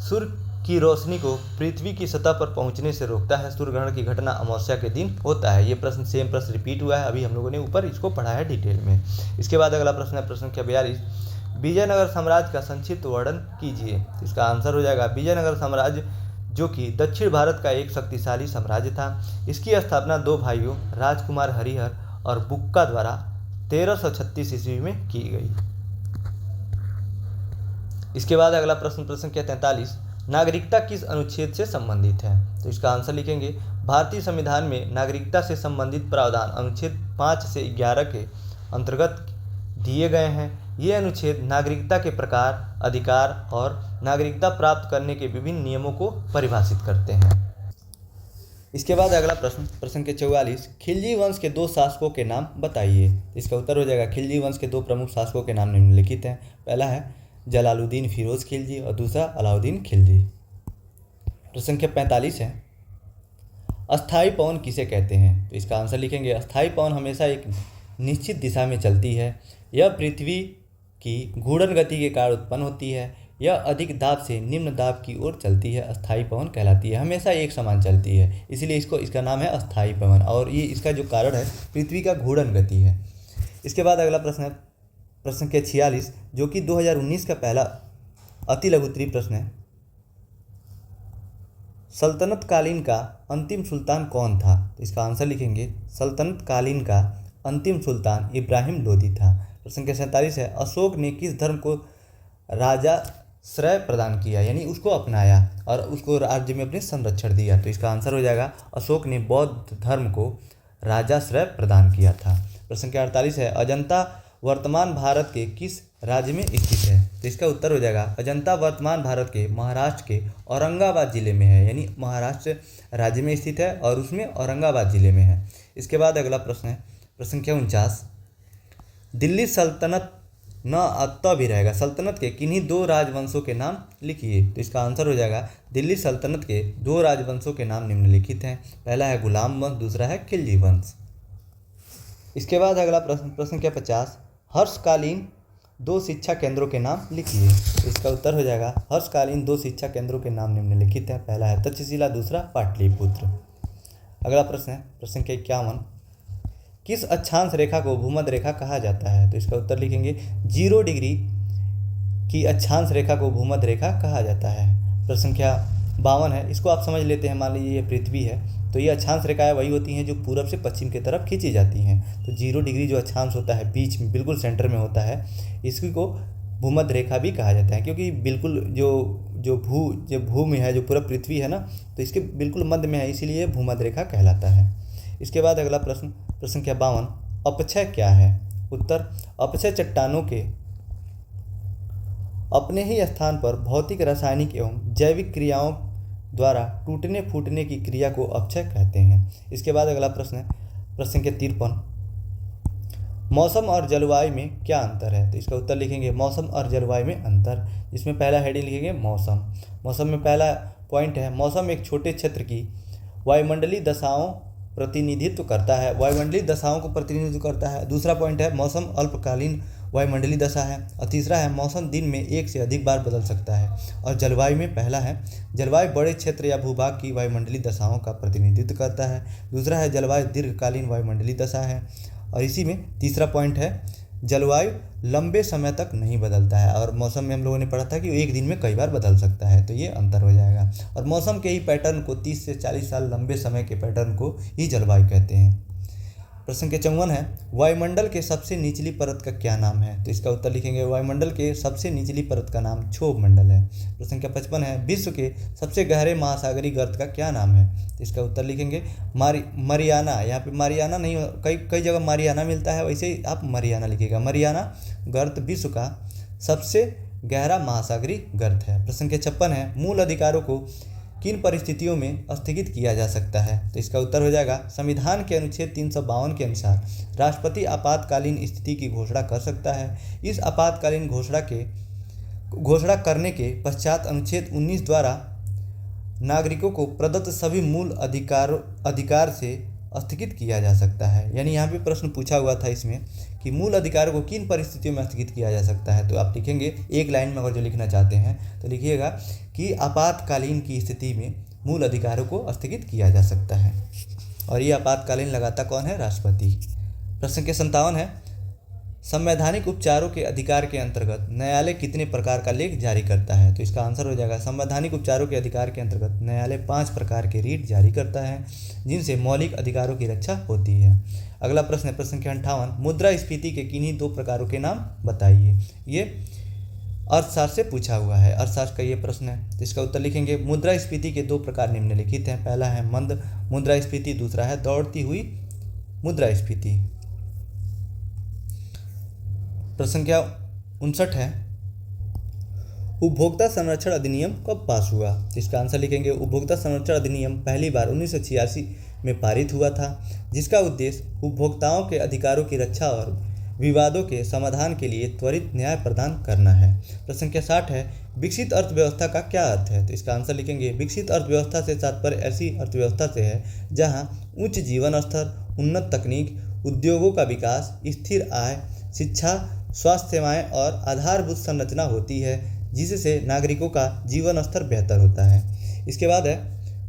सूर्य की रोशनी को पृथ्वी की सतह पर पहुंचने से रोकता है। सूर्य ग्रहण की घटना अमावस्या के दिन होता है। ये प्रश्न सेम प्रश्न रिपीट हुआ है, अभी हम लोगों ने ऊपर इसको पढ़ा है डिटेल में। इसके बाद अगला प्रश्न है प्रश्न संख्या 42, विजयनगर साम्राज्य का संक्षिप्त वर्णन कीजिए। तो इसका आंसर हो जाएगा विजयनगर साम्राज्य, जो कि दक्षिण भारत का एक शक्तिशाली साम्राज्य था। इसकी स्थापना 2 भाइयों राजकुमार हरिहर और बुक्का द्वारा 1336 ईस्वी में की गई। इसके बाद अगला प्रश्न संख्या 43, नागरिकता किस अनुच्छेद से संबंधित है? तो इसका आंसर लिखेंगे भारतीय संविधान में नागरिकता से संबंधित प्रावधान अनुच्छेद 5 से 11 के अंतर्गत दिए गए हैं। ये अनुच्छेद नागरिकता के प्रकार, अधिकार और नागरिकता प्राप्त करने के विभिन्न नियमों को परिभाषित करते हैं। इसके बाद अगला प्रश्न संख्या 44, खिलजी वंश के 2 शासकों के नाम बताइए। इसका उत्तर हो जाएगा खिलजी वंश के 2 प्रमुख शासकों के नाम निम्नलिखित हैं। पहला है जलालुद्दीन फिरोज खिलजी और दूसरा अलाउद्दीन खिलजी। प्रश्न संख्या 45 है, अस्थायी पवन किसे कहते हैं? तो इसका आंसर लिखेंगे अस्थायी पवन हमेशा एक निश्चित दिशा में चलती है। यह पृथ्वी की घूर्णन गति के कारण उत्पन्न होती है। यह अधिक दाब से निम्न दाब की ओर चलती है, अस्थायी पवन कहलाती है। हमेशा एक समान चलती है, इसलिए इसका नाम है अस्थायी पवन। और ये इसका जो कारण है पृथ्वी का घूर्णन गति है। इसके बाद अगला प्रश्न है प्रश्न संख्या 46, जो कि 2019 का पहला अति लघुत्तरीय प्रश्न है। सल्तनत कालीन का अंतिम सुल्तान कौन था? तो इसका आंसर लिखेंगे सल्तनत कालीन का अंतिम सुल्तान इब्राहिम लोदी था। प्रश्न संख्या 47 है, अशोक ने किस धर्म को राजाश्रय प्रदान किया, यानी उसको अपनाया और उसको राज्य में अपने संरक्षण दिया? तो इसका आंसर हो जाएगा अशोक ने बौद्ध धर्म को राजाश्रय प्रदान किया था। प्रश्न संख्या 48 है, अजंता वर्तमान भारत के किस राज्य में स्थित है? तो इसका उत्तर हो जाएगा अजंता वर्तमान भारत के महाराष्ट्र के औरंगाबाद जिले में है, यानी महाराष्ट्र राज्य में स्थित है और उसमें औरंगाबाद जिले में है। इसके बाद अगला प्रश्न है प्रश्न संख्या 49, दिल्ली सल्तनत न तो भी रहेगा, सल्तनत के किन्हीं 2 राजवंशों के नाम लिखिए। तो इसका आंसर हो जाएगा दिल्ली सल्तनत के 2 राजवंशों के नाम निम्नलिखित हैं। पहला है गुलाम वंश, दूसरा है खिलजी वंश। इसके बाद अगला प्रश्न संख्या 50, हर्षकालीन दो शिक्षा केंद्रों के नाम लिखिए। तो इसका उत्तर हो जाएगा हर्षकालीन दो शिक्षा केंद्रों के नाम निम्नलिखित हैं। पहला है तक्षशिला, दूसरा पाटलिपुत्र। अगला प्रश्न है प्रश्न संख्या 51, किस अक्षांश रेखा को भूमध्य रेखा कहा जाता है? तो इसका उत्तर लिखेंगे 0 डिग्री की अक्षांश रेखा को भूमध्य रेखा कहा जाता है। प्रश्न संख्या 52 है, इसको आप समझ लेते हैं। मान लीजिए ये पृथ्वी है, तो ये अक्षांश रेखाएं वही होती हैं जो पूरब से पश्चिम की तरफ खींची जाती हैं। तो 0 डिग्री जो अक्षांश होता है बीच में बिल्कुल सेंटर में होता है, इसी को भूमध्य रेखा भी कहा जाता है, क्योंकि बिल्कुल जो भूमि है, जो पूरा पृथ्वी है ना, तो इसके बिल्कुल मध्य में है, इसीलिए भूमध्य रेखा कहलाता है। इसके बाद अगला प्रश्न प्रश्न संख्या 52, अपक्षय क्या है? उत्तर, अपक्षय चट्टानों के अपने ही स्थान पर भौतिक, रासायनिक एवं जैविक क्रियाओं द्वारा टूटने फूटने की क्रिया को अपक्षय कहते हैं। इसके बाद अगला प्रश्न है प्रश्न संख्या 53, मौसम और जलवायु में क्या अंतर है? तो इसका उत्तर लिखेंगे मौसम और जलवायु में अंतर। इसमें पहला हेडिंग लिखेंगे मौसम। मौसम में पहला पॉइंट है, मौसम एक छोटे क्षेत्र की वायुमंडलीय दशाओं प्रतिनिधित्व करता है, वायुमंडलीय दशाओं को प्रतिनिधित्व करता है। दूसरा पॉइंट है, मौसम अल्पकालीन वायुमंडलीय दशा है। और तीसरा है, मौसम दिन में एक से अधिक बार बदल सकता है। और जलवायु में पहला है, जलवायु बड़े क्षेत्र या भूभाग की वायुमंडलीय दशाओं का प्रतिनिधित्व करता है। दूसरा है, जलवायु दीर्घकालीन वायुमंडलीय दशा है। और इसी में तीसरा पॉइंट है, जलवायु लंबे समय तक नहीं बदलता है। और मौसम में हम लोगों ने पढ़ा था कि एक दिन में कई बार बदल सकता है, तो ये अंतर हो जाएगा। और मौसम के ही पैटर्न को 30 से 40 साल लंबे समय के पैटर्न को ही जलवायु कहते हैं। प्रश्न के 54 है, वायुमंडल के सबसे निचली परत का क्या नाम है? तो इसका उत्तर लिखेंगे वायुमंडल के सबसे निचली परत का नाम क्षोभ मंडल है। प्रश्न के 55 है, विश्व के सबसे गहरे महासागरीय गर्त का क्या नाम है? तो इसका उत्तर लिखेंगे मरियाना। यहाँ पे मारियाना नहीं, कई जगह मारियाना मिलता है, वैसे ही आप मरियाना लिखिएगा। मरियाना गर्त विश्व का सबसे गहरा महासागरीय गर्त है। प्रश्न के 56 है, मूल अधिकारों को किन परिस्थितियों में स्थगित किया जा सकता है? तो इसका उत्तर हो जाएगा, संविधान के अनुच्छेद 352 के अनुसार राष्ट्रपति आपातकालीन स्थिति की घोषणा कर सकता है। इस आपातकालीन घोषणा करने के पश्चात अनुच्छेद 19 द्वारा नागरिकों को प्रदत्त सभी मूल अधिकार से स्थगित किया जा सकता है। यानी यहाँ पे प्रश्न पूछा हुआ था इसमें कि मूल अधिकारों को किन परिस्थितियों में स्थगित किया जा सकता है। तो आप लिखेंगे एक लाइन में, अगर जो लिखना चाहते हैं तो लिखिएगा कि आपातकालीन की स्थिति में मूल अधिकारों को स्थगित किया जा सकता है। और ये आपातकालीन लगाता कौन है? राष्ट्रपति। प्रश्न के 57 है, संवैधानिक उपचारों के अधिकार के अंतर्गत न्यायालय कितने प्रकार का लेख जारी करता है? तो इसका आंसर हो जाएगा, संवैधानिक उपचारों के अधिकार के अंतर्गत न्यायालय 5 प्रकार के रीट जारी करता है, जिनसे मौलिक अधिकारों की रक्षा होती है। अगला प्रश्न है प्रश्न संख्या 58, मुद्रास्फीति के किन्हीं 2 प्रकारों के नाम बताइए। ये अर्थशास्त्र से पूछा हुआ है, अर्थशास्त्र का ये प्रश्न है। तो इसका उत्तर लिखेंगे, मुद्रास्फीति के 2 प्रकार निम्नलिखित हैं। पहला है मंद मुद्रास्फीति, दूसरा है दौड़ती हुई मुद्रास्फीति। प्रश्न संख्या 59 है, उपभोक्ता संरक्षण अधिनियम कब पास हुआ? तो इसका आंसर लिखेंगे, उपभोक्ता संरक्षण अधिनियम पहली बार 1986 में पारित हुआ था, जिसका उद्देश्य उपभोक्ताओं के अधिकारों की रक्षा और विवादों के समाधान के लिए त्वरित न्याय प्रदान करना है। प्रश्न संख्या 60 है, विकसित अर्थव्यवस्था का क्या अर्थ है? तो इसका आंसर लिखेंगे, विकसित अर्थव्यवस्था से तात्पर्य ऐसी अर्थव्यवस्था से है जहां उच्च जीवन स्तर, उन्नत तकनीक, उद्योगों का विकास, स्थिर आय, शिक्षा, स्वास्थ्य सेवाएं और आधारभूत संरचना होती है, जिससे नागरिकों का जीवन स्तर बेहतर होता है। इसके बाद है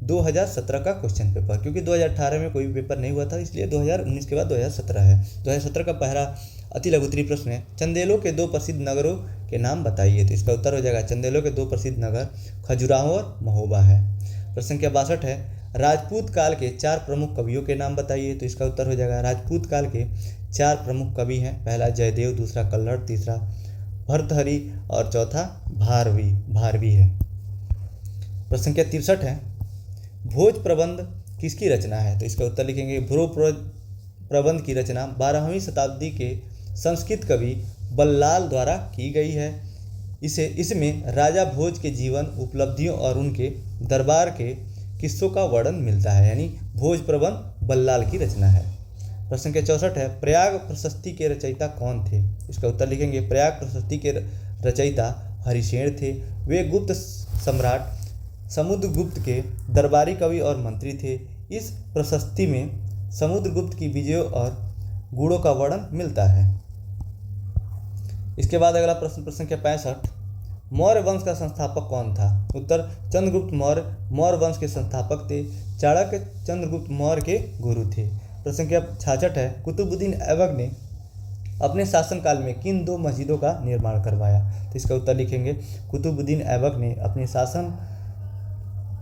2017 का क्वेश्चन पेपर, क्योंकि 2018 में कोई पेपर नहीं हुआ था, इसलिए 2019 के बाद 2017 है। 2017 का पहला अति लघुत्तरीय प्रश्न है, चंदेलों के 2 प्रसिद्ध नगरों के नाम बताइए। तो इसका उत्तर हो जाएगा, चंदेलों के 2 प्रसिद्ध नगर खजुराहो और महोबा है। प्रश्न संख्या 62 है, राजपूत काल के 4 प्रमुख कवियों के नाम बताइए। तो इसका उत्तर हो जाएगा, राजपूत काल के 4 प्रमुख कवि हैं। पहला जयदेव, दूसरा कल्हड़, तीसरा भर्तृहरि और चौथा भारवी है। प्रश्न संख्या 63 है, भोज प्रबंध किसकी रचना है? तो इसका उत्तर लिखेंगे, भोज प्रबंध की रचना 12वीं शताब्दी के संस्कृत कवि बल्लाल द्वारा की गई है। इसमें राजा भोज के जीवन, उपलब्धियों और उनके दरबार के किस्सों का वर्णन मिलता है। यानी भोज प्रबंध बल्लाल की रचना है। प्रश्न संख्या 64 है, प्रयाग प्रशस्ति के रचयिता कौन थे? इसका उत्तर लिखेंगे, प्रयाग प्रशस्ति के रचयिता हरिशेन थे। वे गुप्त सम्राट समुद्रगुप्त के दरबारी कवि और मंत्री थे। इस प्रशस्ति में समुद्रगुप्त की विजयों और गुणों का वर्णन मिलता है। इसके बाद अगला प्रश्न संख्या 65, मौर्य वंश का संस्थापक कौन था? उत्तर चंद्रगुप्त मौर्य मौर्य वंश के संस्थापक थे। चाणक्य चंद्रगुप्त मौर्य के गुरु थे। प्रश्न संख्या 66 है, कुतुबुद्दीन ऐबक ने अपने शासनकाल में किन 2 मस्जिदों का निर्माण करवाया? तो इसका उत्तर लिखेंगे, कुतुबुद्दीन ऐबक ने अपने शासन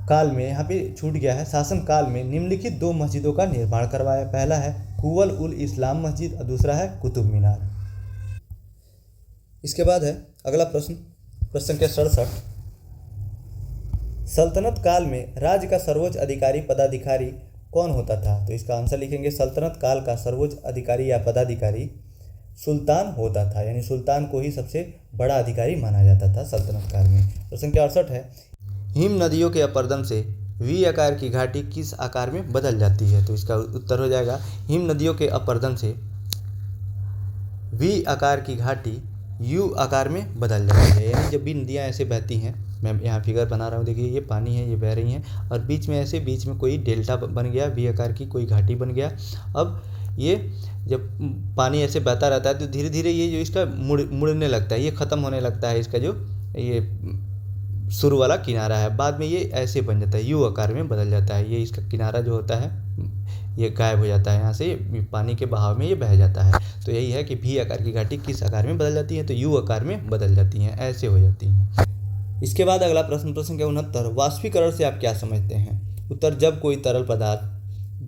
काल में, यहाँ पे छूट गया है, शासन काल में निम्नलिखित 2 मस्जिदों का निर्माण करवाया। पहला है कुवल उल इस्लाम मस्जिद और दूसरा है कुतुब मीनार। इसके बाद है अगला प्रश्न संख्या 67, सल्तनत काल में राज्य का सर्वोच्च अधिकारी पदाधिकारी कौन होता था? तो इसका आंसर लिखेंगे, सल्तनत काल का सर्वोच्च अधिकारी या पदाधिकारी सुल्तान होता था, यानी सुल्तान को ही सबसे बड़ा अधिकारी माना जाता था सल्तनत काल में। प्रश्न संख्या 68 है, हिम नदियों के अपरदन से वी आकार की घाटी किस आकार में बदल जाती है? तो इसका उत्तर हो जाएगा, हिम नदियों के अपरदन से वी आकार की घाटी यू आकार में बदल जाती है। यानी जब भी नदियाँ ऐसे बहती हैं, मैं यहाँ फिगर बना रहा हूँ, देखिए ये पानी है, ये बह रही हैं और बीच में कोई डेल्टा बन गया, वी आकार की कोई घाटी बन गया। अब ये जब पानी ऐसे बहता रहता है तो धीरे धीरे ये जो इसका मुड़ने लगता है, ये ख़त्म होने लगता है, इसका जो ये शुरू वाला किनारा है, बाद में ये ऐसे बन जाता है, यू आकार में बदल जाता है। ये इसका किनारा जो होता है ये गायब हो जाता है, यहाँ से पानी के बहाव में ये बह जाता है। तो यही है कि भी आकार की घाटी किस आकार में बदल जाती है? तो यू आकार में बदल जाती हैं, ऐसे हो जाती हैं। इसके बाद अगला प्रश्न संख्या 69, वाष्पीकरण से आप क्या समझते हैं? उत्तर जब कोई तरल पदार्थ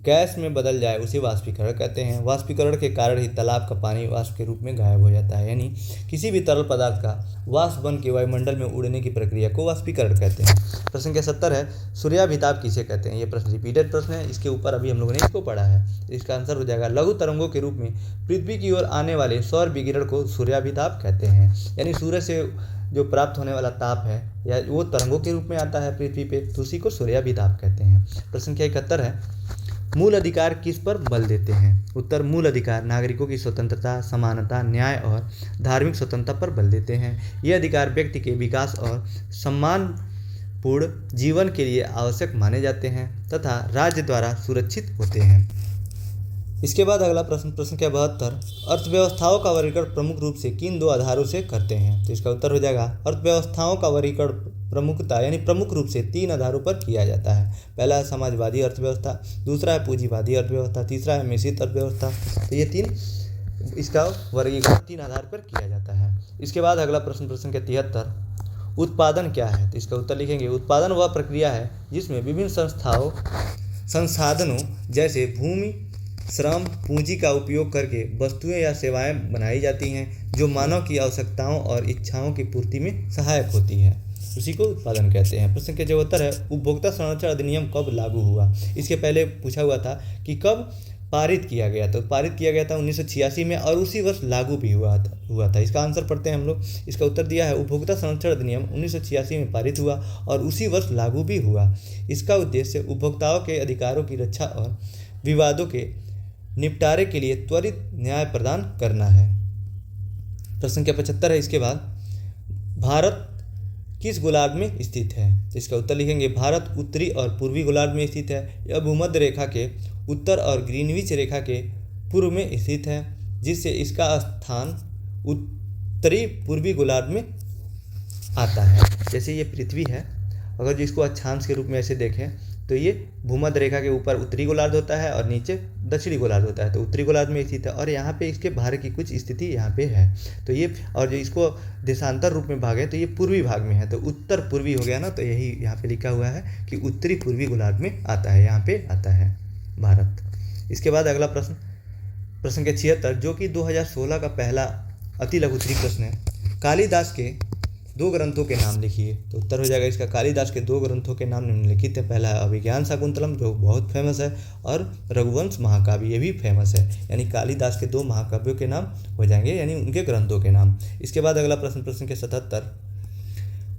गैस में बदल जाए उसे वाष्पीकरण कहते हैं। वाष्पीकरण के कारण ही तालाब का पानी वाष्प के रूप में गायब हो जाता है, यानी किसी भी तरल पदार्थ का वाष्प बन के वायुमंडल में उड़ने की प्रक्रिया को वाष्पीकरण कहते हैं। प्रश्न संख्या 70 है, सूर्याभिताप किसे कहते हैं? ये प्रश्न रिपीटेड प्रश्न है, इसके ऊपर अभी हम लोगों ने इसको पढ़ा है। इसका आंसर हो जाएगा, लघु तरंगों के रूप में पृथ्वी की ओर आने वाले सौर विकिरण को सूर्याभिताप कहते हैं। यानी सूर्य से जो प्राप्त होने वाला ताप है या वो तरंगों के रूप में आता है पृथ्वी पे, तो उसी को सूर्याभिताप कहते हैं। प्रश्न संख्या 71 है, मूल अधिकार किस पर बल देते हैं? उत्तर मूल अधिकार नागरिकों की स्वतंत्रता, समानता, न्याय और धार्मिक स्वतंत्रता पर बल देते हैं। ये अधिकार व्यक्ति के विकास और सम्मानपूर्ण जीवन के लिए आवश्यक माने जाते हैं तथा राज्य द्वारा सुरक्षित होते हैं। इसके बाद अगला प्रश्न संख्या 72, अर्थव्यवस्थाओं का वर्गीकरण प्रमुख रूप से किन 2 आधारों से करते हैं? तो इसका उत्तर हो जाएगा, अर्थव्यवस्थाओं का वर्गीकरण प्रमुखता यानी प्रमुख रूप से 3 आधारों पर किया जाता है। पहला है समाजवादी अर्थव्यवस्था, दूसरा है पूंजीवादी अर्थव्यवस्था, तीसरा है मिश्रित अर्थव्यवस्था। तो ये 3 इसका वर्गीकरण 3 आधार पर किया जाता है। इसके बाद अगला प्रश्न संख्या 73, उत्पादन क्या है? तो इसका उत्तर लिखेंगे, उत्पादन वह प्रक्रिया है जिसमें विभिन्न संसाधनों जैसे भूमि, श्रम, पूंजी का उपयोग करके वस्तुएं या सेवाएं बनाई जाती हैं जो मानव की आवश्यकताओं और इच्छाओं की पूर्ति में सहायक होती है, उसी को उत्पादन कहते हैं। प्रश्न संख्या 74 है, उपभोक्ता संरक्षण अधिनियम कब लागू हुआ? इसके पहले पूछा हुआ था कि कब पारित किया गया, तो पारित किया गया था 1986 में और उसी वर्ष लागू भी हुआ था। इसका आंसर पढ़ते हैं हम लोग। इसका उत्तर दिया है, उपभोक्ता संरक्षण अधिनियम 1986 में पारित हुआ और उसी वर्ष लागू भी हुआ। इसका उद्देश्य उपभोक्ताओं के अधिकारों की रक्षा और विवादों के निपटारे के लिए त्वरित न्याय प्रदान करना है। प्रश्न संख्या 75 है, इसके बाद भारत किस गोलार्ध में स्थित है? तो इसका उत्तर लिखेंगे, भारत उत्तरी और पूर्वी गोलार्ध में स्थित है। यह भूमध्य रेखा के उत्तर और ग्रीनविच रेखा के पूर्व में स्थित है, जिससे इसका स्थान उत्तरी पूर्वी गोलार्ध में आता है। जैसे ये पृथ्वी है, अगर जो इसको अक्षांश के रूप में ऐसे देखें तो ये भूमध्य रेखा के ऊपर उत्तरी गोलार्ध होता है और नीचे दक्षिणी गोलार्ध होता है, तो उत्तरी गोलार्ध में स्थित है और यहाँ पे इसके भार की कुछ स्थिति यहाँ पे है। तो ये और जो इसको देशांतर रूप में भाग है तो ये पूर्वी भाग में है, तो उत्तर पूर्वी हो गया ना, तो यही यहाँ पे लिखा हुआ है कि उत्तरी पूर्वी गोलार्ध में आता है, यहाँ पे आता है भारत। इसके बाद अगला प्रश्न संख्या 76, जो कि 2016 का पहला अति लघुत्तरीय प्रश्न है, कालिदास के 2 ग्रंथों के नाम लिखिए। तो उत्तर हो जाएगा इसका, कालिदास के 2 ग्रंथों के नाम निम्नलिखित है। पहला है अभिज्ञान शाकुंतलम जो बहुत फेमस है, और रघुवंश महाकाव्य ये भी फेमस है। यानी कालिदास के 2 महाकाव्यों के नाम हो जाएंगे, यानी उनके ग्रंथों के नाम। इसके बाद अगला प्रश्न संख्या 77,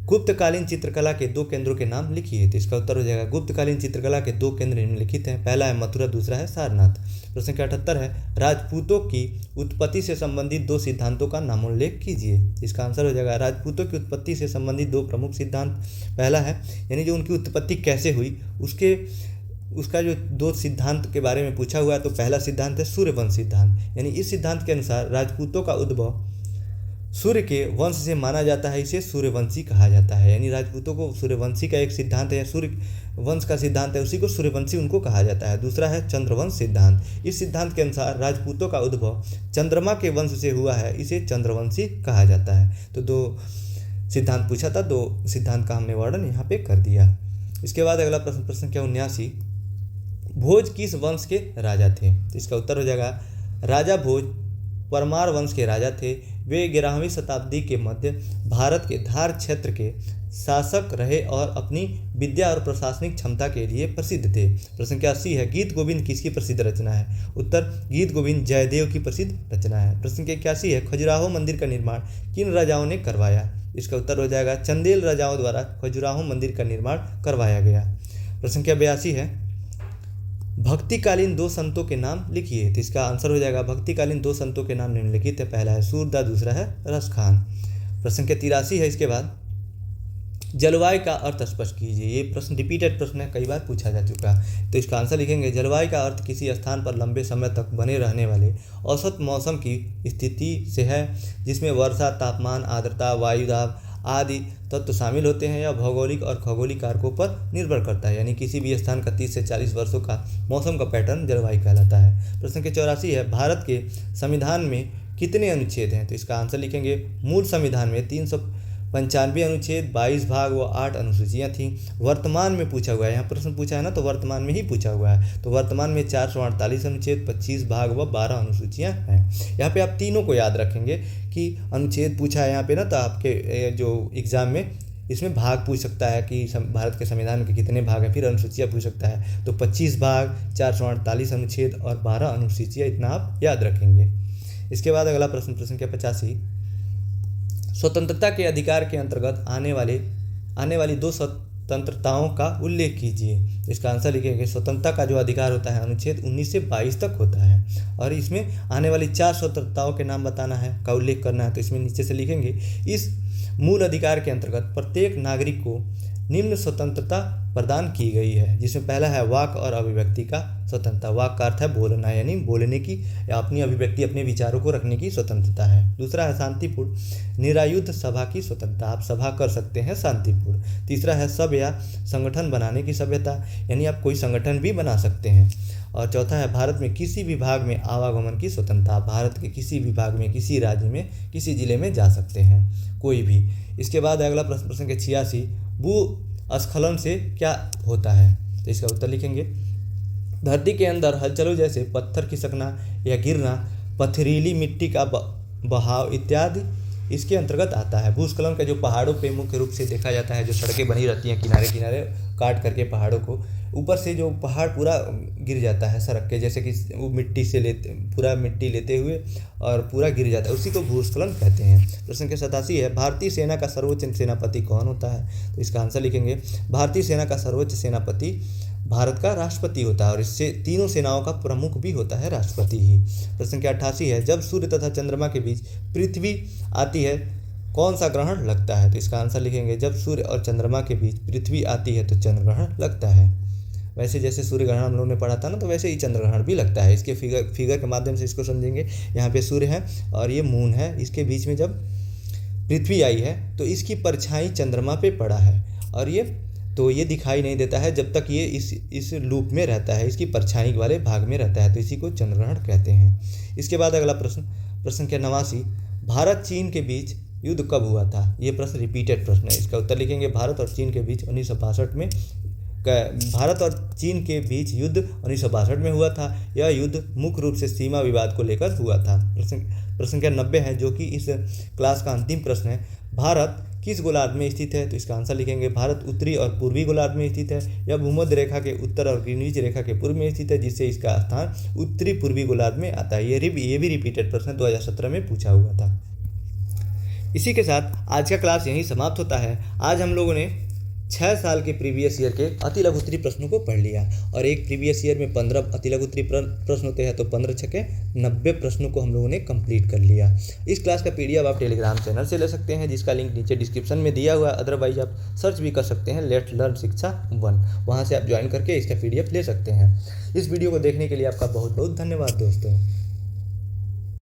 गुप्तकालीन चित्रकला के 2 केंद्रों के नाम लिखिए। तो इसका उत्तर हो जाएगा, गुप्तकालीन चित्रकला के 2 केंद्र निम्नलिखित हैं। पहला है मथुरा, दूसरा है सारनाथ। प्रश्न संख्या 78 है, राजपूतों की उत्पत्ति से संबंधित 2 सिद्धांतों का नामोल्लेख कीजिए। इसका आंसर हो जाएगा, राजपूतों की उत्पत्ति से संबंधित 2 प्रमुख सिद्धांत। पहला है यानी जो उनकी उत्पत्ति कैसे हुई उसका जो 2 सिद्धांत के बारे में पूछा हुआ है, तो पहला सिद्धांत है सूर्यवंश सिद्धांत। यानी इस सिद्धांत के अनुसार राजपूतों का उद्भव सूर्य के वंश से माना जाता है, इसे सूर्यवंशी कहा जाता है। यानी राजपूतों को सूर्यवंशी का एक सिद्धांत है, सूर्य वंश का सिद्धांत है, उसी को सूर्यवंशी उनको कहा जाता है। दूसरा है चंद्रवंश सिद्धांत। इस सिद्धांत के अनुसार राजपूतों का उद्भव चंद्रमा के वंश से हुआ है, इसे चंद्रवंशी कहा जाता है। तो 2 सिद्धांत पूछा था, 2 सिद्धांत का हमने वर्णन यहाँ पे कर दिया। इसके बाद अगला प्रश्न संख्या 79, भोज किस वंश के राजा थे? तो इसका उत्तर हो जाएगा राजा भोज परमार वंश के राजा थे। वे 11वीं शताब्दी के मध्य भारत के धार क्षेत्र के शासक रहे और अपनी विद्या और प्रशासनिक क्षमता के लिए प्रसिद्ध थे। प्रश्न संख्या 80 है, गीत गोविंद किसकी प्रसिद्ध रचना है? उत्तर गीत गोविंद जयदेव की प्रसिद्ध रचना है। प्रश्न संख्या 81 है, खजुराहो मंदिर का निर्माण किन राजाओं ने करवाया? इसका उत्तर हो जाएगा चंदेल राजाओं द्वारा खजुराहो मंदिर का निर्माण करवाया गया। प्रश्न संख्या 82 है, भक्तिकालीन 2 संतों के नाम लिखिए। तो इसका आंसर हो जाएगा भक्तिकालीन 2 संतों के नाम निम्नलिखित है। पहला है सूरदास, दूसरा है रसखान। प्रश्न संख्या 83 है, इसके बाद जलवायु का अर्थ स्पष्ट कीजिए। ये प्रश्न रिपीटेड प्रश्न है, कई बार पूछा जा चुका है। तो इसका आंसर लिखेंगे जलवायु का अर्थ किसी स्थान पर लंबे समय तक बने रहने वाले औसत मौसम की स्थिति से है, जिसमें वर्षा, तापमान, आर्द्रता, वायुदाब आदि तत्व शामिल होते हैं। यह भौगोलिक और खगोलिक कारकों पर निर्भर करता है। यानी किसी भी स्थान का 30 से 40 वर्षों का मौसम का पैटर्न जलवायु कहलाता है। प्रश्न के 84 है, भारत के संविधान में कितने अनुच्छेद हैं? तो इसका आंसर लिखेंगे मूल संविधान में 395 अनुच्छेद, 22 भाग व 8 अनुसूचियाँ थीं। वर्तमान में पूछा हुआ है, यहाँ प्रश्न पूछा है ना, तो वर्तमान में ही पूछा हुआ है। तो वर्तमान में 448 अनुच्छेद, 25 भाग व 12 अनुसूचियाँ हैं। यहाँ पे आप तीनों को याद रखेंगे कि अनुच्छेद पूछा है यहाँ पे ना, तो आपके जो एग्ज़ाम में इसमें भाग पूछ सकता है कि भारत के संविधान के कितने भाग हैं, फिर अनुसूचियाँ पूछ सकता है। तो 25 भाग, 448 अनुच्छेद और 12 अनुसूचियाँ, इतना आप याद रखेंगे। इसके बाद अगला प्रश्न संख्या 85, स्वतंत्रता के अधिकार के अंतर्गत आने वाली 2 स्वतंत्रताओं का उल्लेख कीजिए। इसका आंसर लिखेंगे स्वतंत्रता का जो अधिकार होता है अनुच्छेद 19 से 22 तक होता है, और इसमें आने वाली 4 स्वतंत्रताओं के नाम बताना है, का उल्लेख करना है। तो इसमें नीचे से लिखेंगे, इस मूल अधिकार के अंतर्गत प्रत्येक नागरिक को निम्न स्वतंत्रता प्रदान की गई है, जिसमें पहला है वाक और अभिव्यक्ति का स्वतंत्रता। वाक का अर्थ है बोलना, यानी बोलने की या अपनी अभिव्यक्ति, अपने विचारों को रखने की स्वतंत्रता है। दूसरा है शांतिपूर्ण निरायुध सभा की स्वतंत्रता, आप सभा कर सकते हैं शांतिपूर्ण। तीसरा है सब या संगठन बनाने की सभ्यता, यानी आप कोई संगठन भी बना सकते हैं। और चौथा है भारत में किसी भी भाग में आवागमन की स्वतंत्रता, भारत के किसी भी भाग में, किसी राज्य में, किसी जिले में जा सकते हैं कोई भी। इसके बाद अगला प्रश्न संख्या 86, भूस्खलन से क्या होता है? तो इसका उत्तर लिखेंगे धरती के अंदर हलचलों जैसे पत्थर खिसकना या गिरना, पथरीली मिट्टी का बहाव इत्यादि इसके अंतर्गत आता है। भूस्खलन का जो पहाड़ों पे मुख्य रूप से देखा जाता है, जो सड़कें बनी रहती हैं किनारे किनारे काट करके पहाड़ों को, ऊपर से जो पहाड़ पूरा गिर जाता है सड़क के, जैसे कि वो मिट्टी से पूरा मिट्टी लेते हुए और पूरा गिर जाता है, उसी को भूस्खलन कहते हैं। प्रश्न संख्या 87 है, भारतीय सेना का सर्वोच्च सेनापति कौन होता है? तो इसका आंसर लिखेंगे भारतीय सेना का सर्वोच्च सेनापति भारत का राष्ट्रपति होता है, और इससे तीनों सेनाओं का प्रमुख भी होता है राष्ट्रपति ही। प्रश्न संख्या 88 है, जब सूर्य तथा चंद्रमा के बीच पृथ्वी आती है कौन सा ग्रहण लगता है? तो इसका आंसर लिखेंगे जब सूर्य और चंद्रमा के बीच पृथ्वी आती है तो चंद्र ग्रहण लगता है। वैसे जैसे सूर्य ग्रहण हम लोगों ने पढ़ा था ना, तो वैसे ही चंद्र ग्रहण भी लगता है। इसके फिगर के माध्यम से इसको समझेंगे। यहाँ पे सूर्य है और ये मून है, इसके बीच में जब पृथ्वी आई है तो इसकी परछाई चंद्रमा पे पड़ा है, और ये दिखाई नहीं देता है जब तक ये इस लूप में रहता है, इसकी परछाई वाले भाग में रहता है, तो इसी को चंद्र ग्रहण कहते हैं। इसके बाद अगला प्रश्न संख्या 89, भारत चीन के बीच युद्ध कब हुआ था? ये प्रश्न रिपीटेड प्रश्न है। इसका उत्तर लिखेंगे भारत और चीन के बीच 1962 में भारत और चीन के बीच युद्ध 1962 में हुआ था। यह युद्ध मुख्य रूप से सीमा विवाद को लेकर हुआ था। प्रश्न संख्या 90 है, जो कि इस क्लास का अंतिम प्रश्न है। भारत किस गोलार्ध में स्थित है? तो इसका आंसर लिखेंगे भारत उत्तरी और पूर्वी गोलार्ध में स्थित है। यह भूमध्य रेखा के उत्तर और ग्रीनविच रेखा के पूर्व में स्थित है, जिससे इसका स्थान उत्तरी पूर्वी गोलार्ध में आता है। ये भी रिपीटेड प्रश्न 2017 में पूछा हुआ था। इसी के साथ आज का क्लास यहीं समाप्त होता है। आज हम लोगों ने 6 साल के प्रीवियस ईयर के अति लघु उत्तरीय प्रश्नों को पढ़ लिया, और एक प्रीवियस ईयर में 15 अति लघु उत्तरीय प्रश्न होते हैं, तो 15 छके 90 प्रश्नों को हम लोगों ने कंप्लीट कर लिया। इस क्लास का PDF आप टेलीग्राम चैनल से ले सकते हैं, जिसका लिंक नीचे डिस्क्रिप्शन में दिया हुआ है। अदरवाइज आप सर्च भी कर सकते हैं लेट लर्न शिक्षा 1, वहाँ से आप ज्वाइन करके इसका PDF ले सकते हैं। इस वीडियो को देखने के लिए आपका बहुत बहुत धन्यवाद दोस्तों।